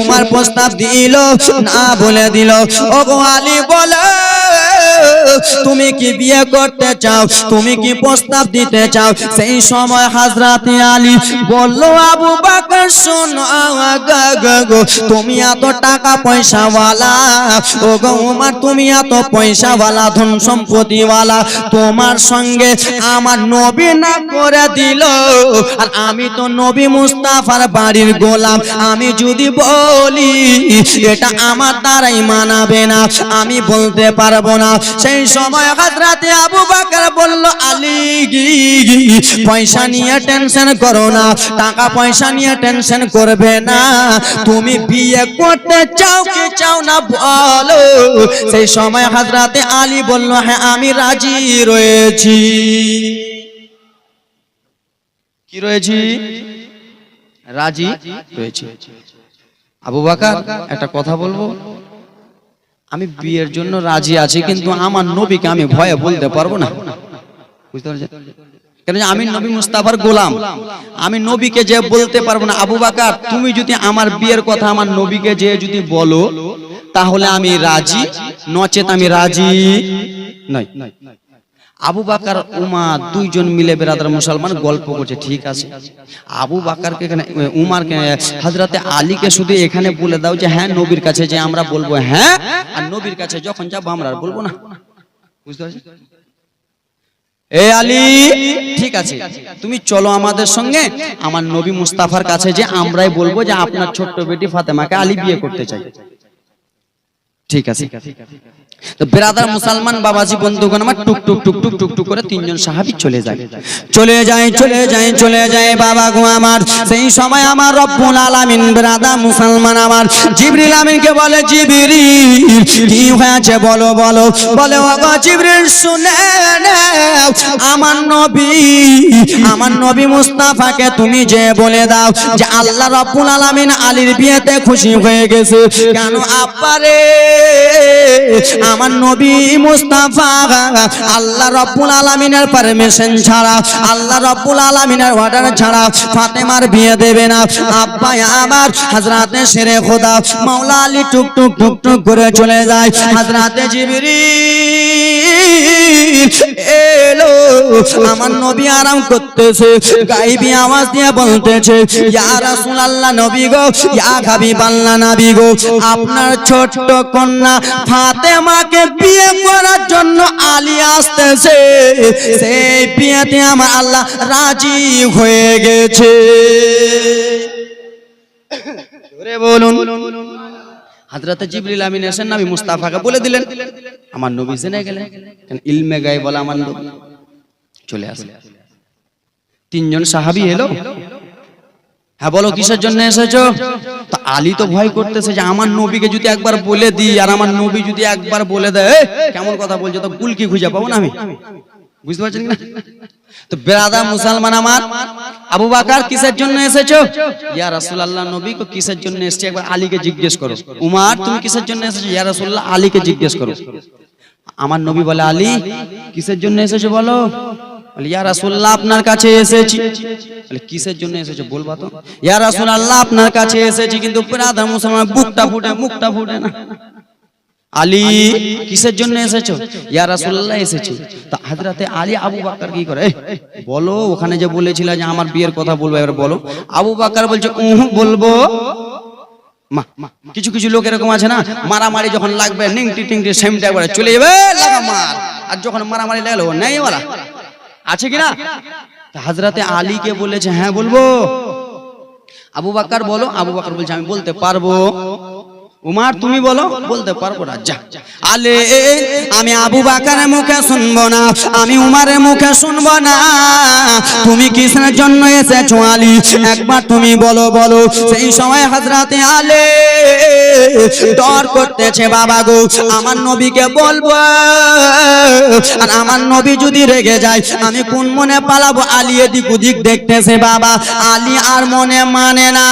উমর প্রস্তাব দিল না বলে দিল ওগো আলী বলে তুমি কি বিয়ে করতে চাও তুমি কি প্রস্তাব দিতে চাও সেই সময় হযরত আলী বলল আবু বকর শোনো গো তুমি এত টাকা পয়সা ওয়ালা ওগো উমর তুমি এত পয়সা ওয়ালা ধন সম্পত্তি ওয়ালা তোমার সঙ্গে আমার নবী না করে দিল আর আমি তো নবী মুস্তাফার বাড়ির গোলাম আমি যদি বলি এটা আমার দ্বারাই মানাবে না আমি বলতে পারবো না সেই সময় হযরত আবু বকর বলল আলী পয়সা নিয়ে টেনশন করো না টাকা পয়সা নিয়ে টেনশন করবে না তুমি বিয়ে করতে চাও কি চাও না বলো সেই সময় হযরত আলী বলল হ্যাঁ আমি রাজি রয়েছি কি রয়েছি রাজি রয়েছি আবু বকর একটা কথা বলবো আমি বিয়ের জন্য রাজি আছি কিন্তু আমার নবীকে আমি ভয়ে বলতে পারবো না বুঝতে পারছেন কেন আমি নবী মুস্তাফার গোলাম আমি নবীকে যে বলতে পারবো না আবু বকর তুমি যদি আমার বিয়ের কথা আমার নবীকে যে যদি বলো তাহলে আমি রাজি নচেত আমি রাজি নই আবু বকর উমর দুইজন মিলে বেরাদার মুসলমান গল্প করছে ঠিক আছে আবু বকরকে এখানে উমরকে হযরতে আলীকে শুধু এখানে বলে দাও যে হ্যাঁ নবীর কাছে যে আমরা বলবো হ্যাঁ আর নবীর কাছে যখন যাব আমরা আর বলবো না বুঝতে পারছেন এ আলী ঠিক আছে তুমি চলো আমাদের সঙ্গে আমার নবী মুস্তাফার কাছে যে আমরাই বলবো যে আপনার ছোট্ট বেটি ফাতেমাকে আলী বিয়ে করতে চাই ঠিক আছে তো বেরাদার মুসলমান বাবাজি বন্ধুগণ আমার টুক টুক টুক টুক টুক টুক করে তিনজন সাহাবী চলে যায় বাবা গো আমার সেই সময় আমার রব্বুল আলামিন বেরাদার মুসলমান আমার জিবরিল আমিনকে বলে জিবরিল কি হয়েছে বলো বলে ওগো জিবরিল শুনে নাও আমার নবী মুস্তাফাকে তুমি যে বলে দাও যে আল্লাহ রব্বুল আলামিন আলীর বিয়েতে খুশি হয়ে গেছে কেন আব্বারে আমার নবী মুস্তাফা আল্লাহ রাব্বুল আলামিনের পারমিশন ছাড়া আল্লাহ রাব্বুল আলামিনের অর্ডার ছাড়া ফাতেমার বিয়ে দেবে না আব্বা আমার হযরতে শেরে খোদা মাওলা আলী টুক টুক টুক টুক করে চলে যায় হযরতে জিবরিল এলো আমার নবী আরাম করতেছে গায়েবী আওয়াজ দিয়ে বলতেছে ইয়া রাসূলুল্লাহ নবী গো ইয়া হাবিবাল্লাহ নবী গো আপনার ছোট্ট কন্যা ফাতেমাকে বিয়ে করার জন্য আলী আসতেছে সেই বিয়েতে আমার আল্লাহ রাজি হয়ে গেছে জোরে বলুন হযরত জিবরিল আমিন এসে নবী মুস্তাফাকে বলে দিলেন আমার নবী জেনে গেলেন কারণ ইলমে গায়ব বলা আমার নবী চলে আসলেন তিনজন সাহাবী এলো হ্যাঁ বলো কিসের জন্য এসেছো তো আলী তো ভয় করতেছে যে আমার নবীকে যদি একবার বলে দিই আর আমার নবী যদি একবার বলে দেয় কেমন কথা বলছো তো গুলকি খুঁজে পাবো না আমি বুঝতে পারছেন না তো বেরাদার মুসলমান আমার আবু বকর কিসের জন্য এসেছো ইয়া রাসূলুল্লাহ নবী কো কিসের জন্য এসেছে একবার আলীকে জিজ্ঞেস করো উমর তুমি কিসের জন্য এসেছো ইয়া রাসূলুল্লাহ আলীকে জিজ্ঞেস করো আমার নবী বলে আলী কিসের জন্য এসেছো বলো বলে ইয়া রাসূলুল্লাহ আপনার কাছে এসেছি বলে কিসের জন্য এসেছো বলবা তো ইয়া রাসূলুল্লাহ আপনার কাছে এসেছি কিন্তু বেরাদার মুসলমান বুকটা ফুটে মুখটা ফুটে না আলী কিসের জন্য এসেছো ইয়া রাসূলুল্লাহ এসেছি তো হযরতে আলী আবু বকর কি করে বলো ওখানে যে বলেছিলা যে আমার বিয়ের কথা বলবো এবার বলো আবু বকর বলছে বলবো মা কিছু কিছু লোক এরকম আছে না মারামারি যখন লাগবে নিংটি টিংটি সেমটা করে চলে যাবে লাগা মার আর যখন মারামারি লাগলো নাই ওরা আছে কি না হযরতে আলী কে বলেছে হ্যাঁ বলবো আবু বকর বলো আবু বকর বলছে আমি বলতে পারবো উমর তুমি বলো বলতে পারবো না যা আলে আমি আবু বকরের মুখে শুনবো না আমি উমরের মুখে শুনবো না তুমি কিসের জন্য এসেছো আলী একবার তুমি বলো সেই সময় হযরতে আলী ডর করতেছে বাবা গো আমার নবীকে বলবো আর আমার নবী যদি রেগে যায় আমি কোন মনে পালাবো আলী এদিক ওদিক দেখতেছে বাবা আলী আর মনে মানে না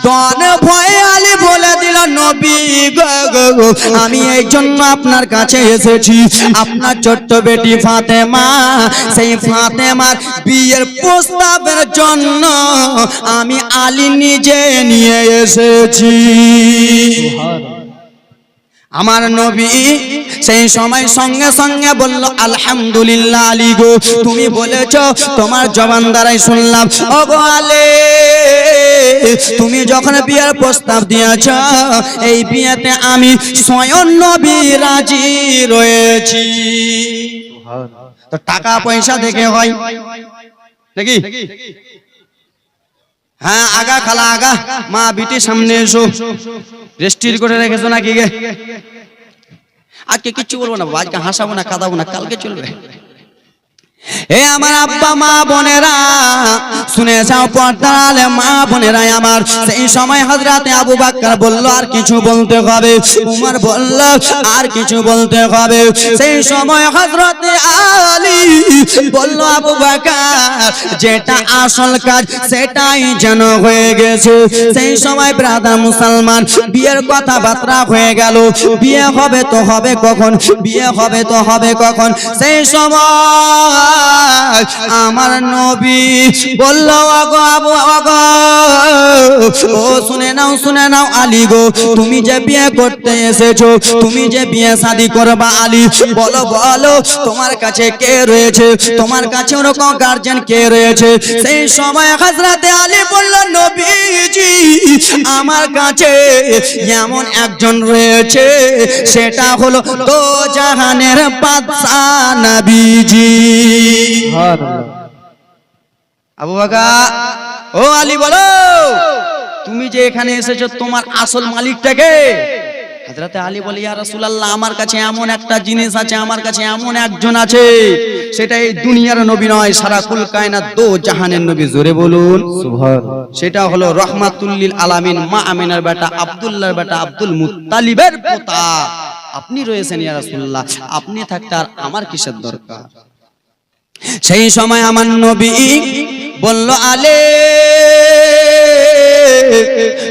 ডর ভয়ে আলী বলে দিল নবী গো, আমি এই জন্য আপনার কাছে এসেছি, আপনার ছোট্ট বেটি ফাতেমা, সেই ফাতেমার বিয়ের প্রস্তাবের জন্য আমি আলী নিজে নিয়ে এসেছি। আমার নবী সেই সময় সঙ্গে সঙ্গে বলল, আলহামদুলিল্লাহ আলী গো, তুমি বলেছ, তোমার জবান দ্বারাই শুনলাম। ও গো আলী, তুমি যখন বিয়ের প্রস্তাব দিয়েছ, এই বিয়েতে আমি স্বয়ং নবী রাজি রয়েছি। তো টাকা পয়সা দেখে হয় নাকি? হ্যাঁ, আগা খালা আগা, মা বিটি সামনে এসো, রেস্টির করে রেখেছো নাকি গে? আজকে কিচ্ছু বলবো না, আজকে হাসাবো না, কাঁদাবো না, কালকে চলবে। হে আমার আব্বা মা বোনেরা, শুনে যাও পর্দার আলে মা বোনেরা আমার। সেই সময় হযরতে আবু বকর বলল, আর কিছু বলতে হবে। উমর বলল, আর কিছু বলতে হবে। সেই সময় হযরতে আলী বলল, আবু বকর, যেটা আসল কাজ সেটাই যেন হয়ে গেছে। সেই সময় ব্রাদার মুসলমান, বিয়ের কথাবার্তা হয়ে গেল। বিয়ে হবে তো হবে কখন? বিয়ে হবে তো হবে কখন? সেই সময় আমার নবী বলল, ও শুনে নাও আলী গো, তুমি যে বিয়ে করতে এসেছো, তুমি যে বিয়ে শাদী করবা আলী, বলো বলো তোমার কাছে কে রয়েছে? তোমার কাছে ওরকম গার্জিয়ান কে রয়েছে? সেই সময় হযরতে আলী বলল, নবীজি, আমার কাছে এমন একজন রয়েছে, সেটা হলো দো জাহানের বাদশা নবীজি। আবু বকর, ও আলী বলো, তুমি যে এখানে এসেছো, তোমার আসল মালিকটাকে? হযরতে আলী বলে, ইয়া রাসূলুল্লাহ, আমার কাছে এমন একটা জিনিস আছে, আমার কাছে এমন একজন আছে, সেটা এই দুনিয়ার নবী নয়, সারা কুল কায়নাত দো জাহানের নবী। জোরে বলুন সুবহানাল্লাহ। সেটা হলো রাহমাতুল লিল আলামিন, মা আমিনার বেটা, আব্দুল্লাহর বেটা, আব্দুল মুত্তালিবের পোতা। আপনি রয়েছেন ইয়া রাসূলুল্লাহ, আপনি থাকতে আর আমার কিসের দরকার? সেই সময় আমার নবী বলল, আলী,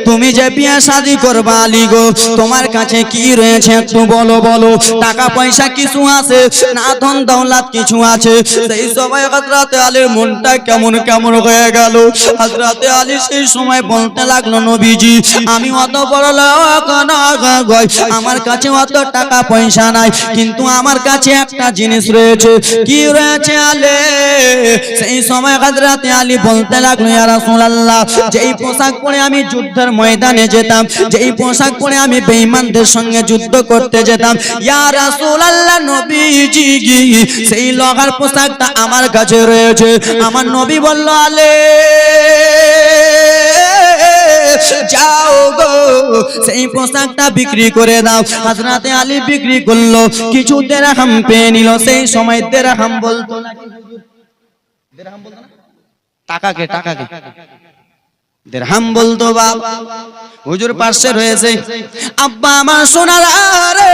তুমি যে বিয়ে শাদী করবা আলী গো, তোমার কাছে কি রয়েছে একটু বলো বলো। টাকা পয়সা কিছু আছে না, ধন দৌলত কিছু আছে? সেই সময় হযরতে আলীর মনটা কেমন কেমন হয়ে গেল। হযরতে আলী সেই সময় বলতে লাগলো, নবীজি, আমি অত বড় লোক নই, আমার কাছে অত টাকা পয়সা নাই, কিন্তু আমার কাছে একটা জিনিস রয়েছে। কি রয়েছে আলী? সেই সময় হযরতে আলী বলতে লাগলো, ইয়া রাসূলুল্লাহ, যেই পোশাক পরে আমি যুদ্ধের ময়দানে যেতাম, যেই পোশাক পরে আমি বেঈমানদের সঙ্গে যুদ্ধ করতে যেতাম, ইয়া রাসূলুল্লাহ নবীজি, সেই লোহার পোশাকটা আমার কাছে রয়েছে। আমার নবী বলল, আলী, যাও গো, সেই পোশাকটা বিক্রি করে দাও। হযরতে আলী বিক্রি করলো, কিছু দিরহাম পেয়ে নিল। সেই সময় দিরহাম বলতো নাকি হুজুর? দিরহাম বলতো না? টাকাকে দিরহাম বলতো বাবা। হুজুর পাশে রয়েছে, আব্বা আমার সোনার রে,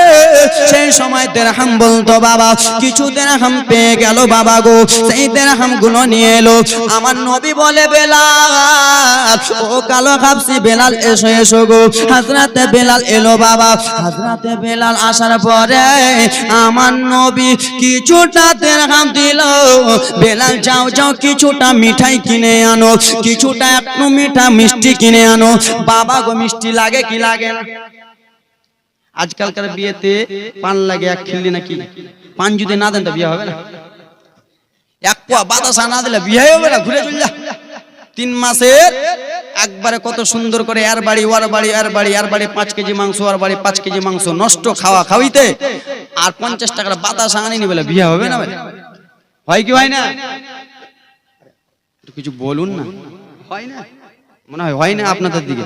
সেই সময় দিরহাম বলতো বাবা। কিছু দিরহাম পেয়ে গেল বাবা গো, সেই দিরহাম গুলো নিয়ে এলো। আমার নবী বলে, বেলাল, ও কালো খাপসি বেলাল, এসো এসো গো। হযরতে বেলাল এলো বাবা। হযরতে বেলাল আসার পরে আমার নবী কিছুটা দিরহাম দিল। বেলাল, যাও যাও, কিছুটা মিঠাই কিনে আনো, কিছুটা একটু মিষ্টি কিনে আনো। বাবা গো, মিষ্টি লাগে কি লাগে না? আজকালকার বিয়েতে পান লাগে এক খিল্লি নাকি? পান যদি না দেন তো বিয়ে হবে না। এক পোয়া বাতাসা না দিলে বিয়ে হবে না, ঘুরে চলে যা। 3 মাসের একবারে কত সুন্দর করে এর বাড়ি ওর বাড়ি, এর বাড়ি এর বাড়ি 5 কেজি মাংস, ওর বাড়ি 5 কেজি মাংস, নষ্ট খাওয়া খাওয়াইতে আর 50 টাকার বাতাসা আনিনি বলে বিয়ে হবে না? হয় কি হয় না? কিছু বলুন না। হয় না? মনে হয় না আপনাদের দিকে?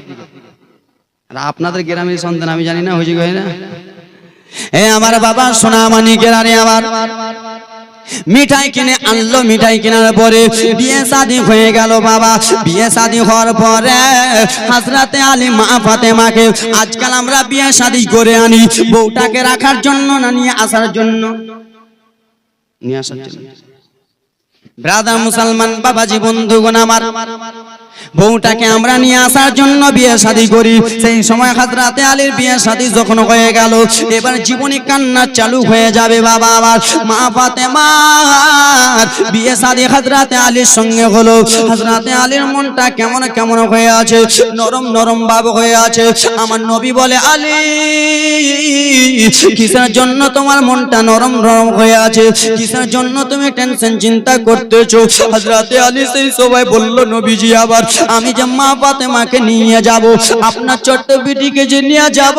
আর আপনাদের গ্রামের সন্তান আমি জানি না, হয়েছে হয় না? আমার বাবা সোনা মানিকের আরে আমার মিঠাই কিনে আনলো। মিঠাই কেনার পরে বিয়ে শাদী হয়ে গেল বাবা। বিয়ে শাদী হওয়ার পরে হযরতে আলী মা ফাতেমাকে, আজকাল আমরা বিয়ে শাদী করে আনি বউটাকে রাখার জন্য না নিয়ে আসার জন্য? নিয়ে আসার জন্য। ব্রাদার মুসলমান বাবাজি বন্ধুগণ আমার, বউটাকে আমরা নিয়ে আসার জন্য বিয়ে শাদী করি। সেই সময় হযরতে আলীর বিয়ে শাদী যখন হয়ে গেল, এবার জীবনী কান্না চালু হয়ে যাবে। বাবা আমার মা ফাতেমার বিয়ে শাদী হযরতে আলীর সঙ্গে হলো। হযরতে আলীর মনটা কেমন কেমন হয়ে আছে, নরম নরম ভাব হয়ে আছে। আমার নবী বলে, আলী কিসের জন্য তোমার মনটা নরম নরম হয়ে আছে, কিসের জন্য তুমি টেনশন চিন্তা করতেছো? হযরতে আলী সেই সবাই বলল, নবীজি আবার আমি যে মা ফাতেমাকে নিয়ে যাব, আপনার ছোট্ট বিটিকে যে নিয়ে যাব,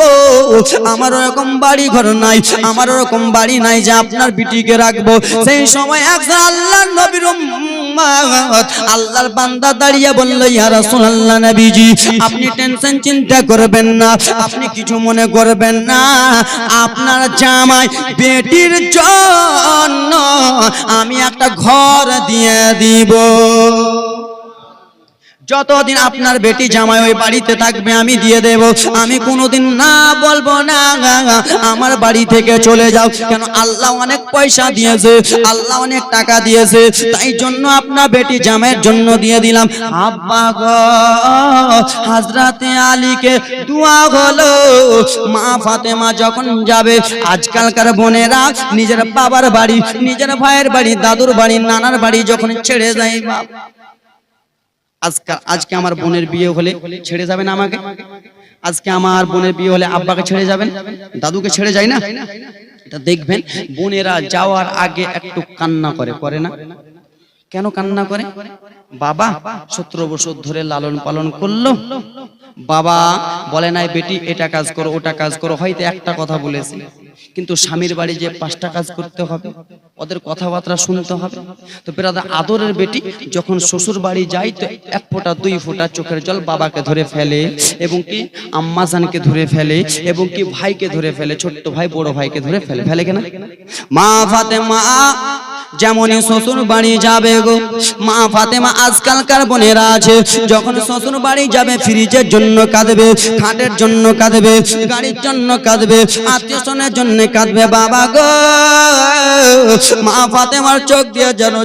আমার ওরকম বাড়ি ঘর নাই, আমার ওরকম বাড়ি নাই যে আপনার বিটিকে রাখবো। সেই সময় একজন আল্লাহর নবীর উম্মত আল্লাহর বান্দা দাঁড়িয়ে বলল, ইয়া রাসূলুল্লাহ, নবীজি আপনি টেনশন চিন্তা করবেন না, আপনি কিছু মনে করবেন না, আপনার জামাই বেটির জন্য আমি একটা ঘর দিয়ে দিব। যতদিন আপনার বেটি জামাই ওই বাড়িতে থাকবে আমি দিয়ে দেব। আমি কোনোদিন না বলবো না আমার বাড়ি থেকে চলে যাও। কেন? আল্লাহ অনেক পয়সা দিয়েছে, আল্লাহ অনেক টাকা দিয়েছে, তাই জন্য আপনার বেটি জামাইয়ের জন্য দিয়ে দিলাম। আব্বা গো, হযরতে আলীকে দোয়া হলো, মা ফাতেমা যখন যাবে, আজকালকার বোনেরা নিজের বাবার বাড়ি, নিজের ভাইয়ের বাড়ি, দাদুর বাড়ি, নানার বাড়ি যখন ছেড়ে যায়, আজকে আমার বোনের বিয়ে হলে ছেড়ে যাবেন আমাকে? আজকে আমার বোনের বিয়ে হলে আব্বাকে ছেড়ে যাবেন, দাদুকে ছেড়ে যায় না? এটা দেখবেন বোনেরা যাওয়ার আগে একটু কান্না করে না? কেন কান্না করে? বাবা 17 বছর ধরে লালন পালন করলো, বাবা বলে নাই বেটি এটা কাজ করো ওটা কাজ করো, হয়তো একটা কথা বলেছে, কিন্তু স্বামীর বাড়ি যে 5টা কাজ করতে হবে, ওদের কথাবার্তা শুনতে হবে। তো ব্রাদার, আদরের বেটি যখন শ্বশুর বাড়ি যায়, তো 1 ফোঁটা 2 ফোঁটা চোখের জল বাবাকে ধরে ফেলে, এবং কি আম্মা জানকে ধরে ফেলে, এবং কি ভাইকে ধরে ফেলে, ছোট্ট ভাই বড় ভাইকে ধরে ফেলে কিনা? মা ফাতেমা যেমনই শ্বশুর বাড়ি যাবে গো, মা ফাতেমা আজকালকার বোনেরা আছে, যখন শ্বশুর বাড়ি যাবে ফ্রিজের জন্য কাঁদবে, খাটের জন্য কাঁদবে, গাড়ির জন্য কাঁদবে, আত্মীয়স্বজনের জন্য কাঁদবে। বাবা গো, মা ফাতেমার চোখ দিয়ে যেন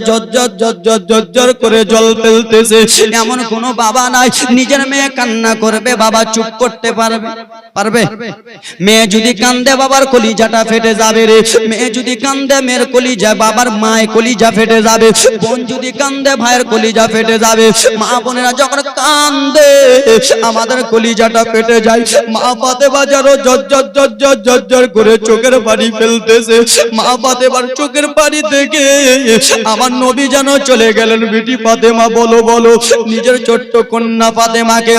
জর করে জল ফেলতেছে। এমন কোনো বাবা নাই নিজের মেয়ে কান্না করবে, বাবা চুপ করতে পারবে? মেয়ে যদি কান্দে বাবার কলিজাটা ফেটে যাবে রে। মেয়ে যদি কান্দে মেয়ের কলিজা, বাবার মায়ের কলিজা ফেটে যাবে। বোন যদি কান্দে ভাইয়ের কলিজা ফেটে যাবে। মা বোনেরা যখন কান্দে আমাদের কলিজাটা ফেটে যায়। মা ফাতেমা যেন জর করে চোখের পানি ফেলতেছে। মা ফাতেমার চোখের পানি থেকে আমার নবী যেন চলে গেলেন। বেটি ফাতেমা বলো বলো, নিজের ছোট্ট কন্যা ফাতেমাকে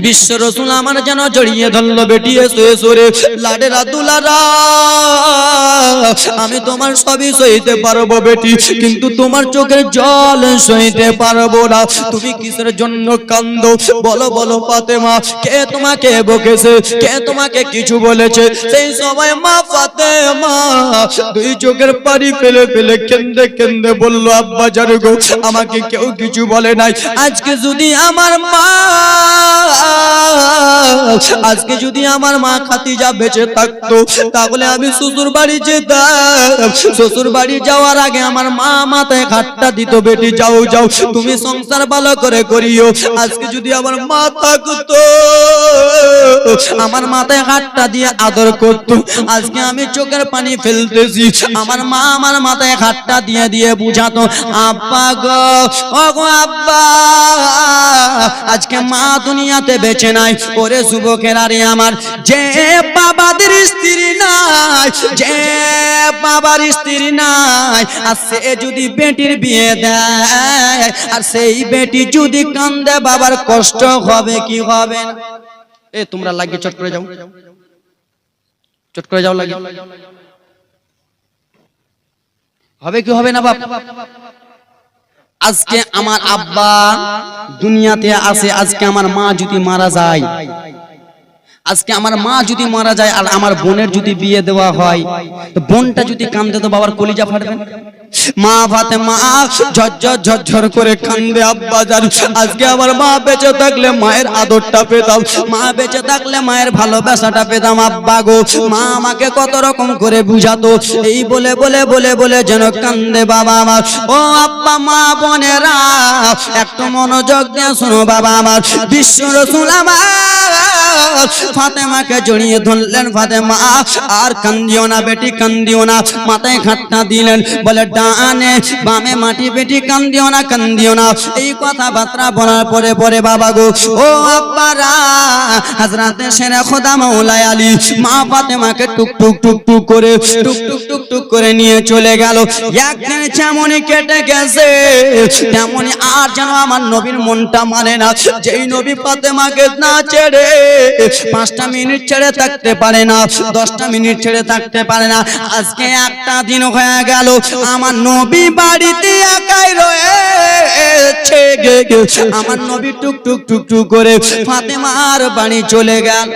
বিশ্ব রাসূল আমার যেন জড়িয়ে ধরলো। বেটি এসো এসো রে লাডেরা দুলারা, আমি তোমার সবই সইতে পারবো বেটি, কিন্তু তোমার চোখের জল সইতে পারবো না। তুমি কিসের জন্য কান্দো বলো বলো ফাতেমা, কে তোমাকে বকেছে, কে তোমাকে কিছু বলেছে? সেই সময় মা ফাতেমা 2 চোখের পানি ফেলে ফেলে কেন্দে কেন্দে বলল, আব্বা জান গো, আমাকে কেউ কিছু বলে নাই। আজকে যদি আমার মা খাদিজা বেঁচে থাকতো, তাহলে আমি শ্বশুর বাড়ি যেতাম। শ্বশুর বাড়ি যাওয়ার আগে আমার মা মাথায় হাতটা দিত, বেটি যাও যাও তুমি সংসার ভালো করে করিও। আজকে যদি আমার মা থাকতো, আমার মাথায় হাতটা দিয়ে আদর করতো। আজকে আমি চোখের পানি ফেলতেছি, আমার মা আমার মাথায় হাতটা দিয়ে দিয়ে বুঝাতো, আব্বা গো ও গো আব্বা, আজকে মা দুনিয়াতে বেঁচে নাই। ওরে যুবকেরা রে আমার, যে বাবাদের স্ত্রী নাই, যে বাবার স্ত্রী নাই, আর সে যদি বেটির বিয়ে দেয়, আর সেই বেটি যদি কান্দে, বাবার কষ্ট হবে কি হবে না? এ তোমরা লাগিয়ে চট করে যাও, চট করে যাও, লাগে হবে কি হবে না বাপ? আজকে আমার আব্বা দুনিয়াতে আছে, আজকে আমার মা যদি মারা যায়, আজকে আমার মা যদি মারা যায়, আর আমার বোনের যদি বিয়ে দেওয়া হয়, তো বোনটা যদি কান্দে তো বাবার কলিজা ফাটবে। মা ফাতেমা ঝরঝর ঝরঝর করে কান্দে। আব্বাজান আজকে আমার মা বেঁচে থাকলে মায়ের আদরটা পেতাম, মা বেঁচে থাকলে মায়ের ভালোবাসাটা পেতাম। আব্বা গো, মা আমাকে কত রকম করে বুঝাতো, এই বলে বলে বলে বলে যেন কান্দে বাবা আমার। ও আব্বা মা বোনেরা একটু মনোযোগ দিয়ে শোনো বাবা আমার। বিশ্ব রাসূল আমার ফাতেমাকে জড়িয়ে ধরলেন। ফাতেমা আর কান্দিও না বেটি, কান্দিও না। মাথায় খাটটা দিলেন, বলে ডানে বামে মাটি, বেটি কান্দিও না, কান্দিও না। এই কথাবার্তা বলার পরে পরে বাবা গো, ও আব্বারা, হযরতে শেরে খোদা মাওলাই আলী মা ফাতেমাকে টুক টুক টুক টুক করে টুক টুক টুক টুক করে নিয়ে চলে গেল। একদিন যেমনই কেটে গেছে তেমনই আর যেন আমার নবীর মনটা মানে না। যেই নবী ফাতেমাকে না ছেড়ে 5টা মিনিট ছেড়ে থাকতে পারে না, 10টা মিনিট ছেড়ে থাকতে পারে না। আজকে একটা দিন হয়ে গেল আমার নবী বাড়িতে একাই রয়েছে। আমার নবী টুক টুক টুক টুক করে ফাতেমার বাড়ি চলে গেল।